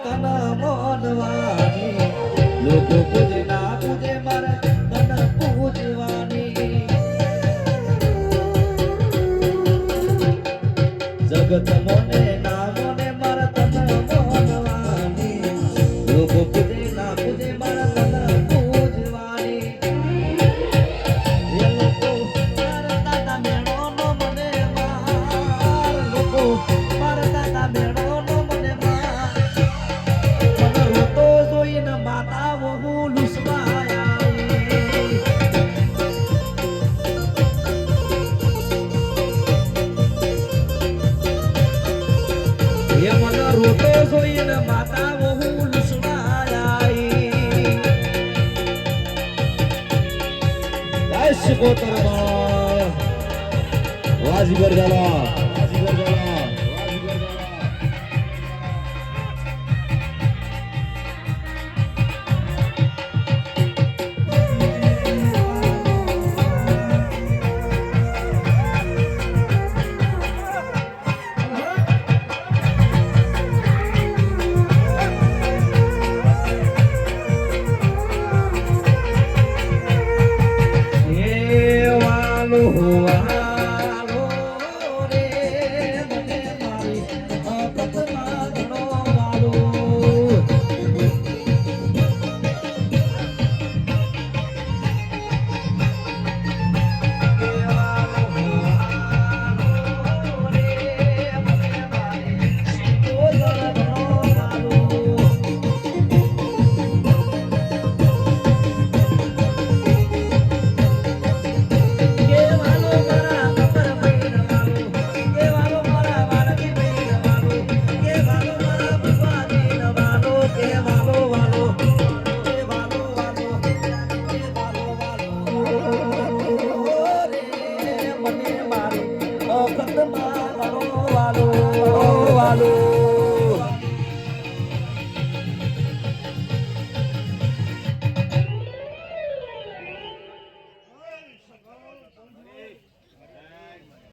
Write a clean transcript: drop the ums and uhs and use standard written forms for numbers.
તન મોનવાની લોકો પૂજે ના પૂજે મારે તન પૂજવાની જગત મોને ના મોને મારે તન મોનવાની લોકો પૂજે ના પૂજે મારે તન પૂજવાની એ લોકો મારા દાદા મેળો નો મને માર લોકો મારા દાદા મેળો નો મને માર મને રોતો જોઈને માતા વહુ લુસવાયા એ મને રોતો જોઈને માતા વહુ લુસવાયા શિકોતરમાં વાજીગર ગાલા વાજીગર ગાલા વાજીગર ગાલા વાલો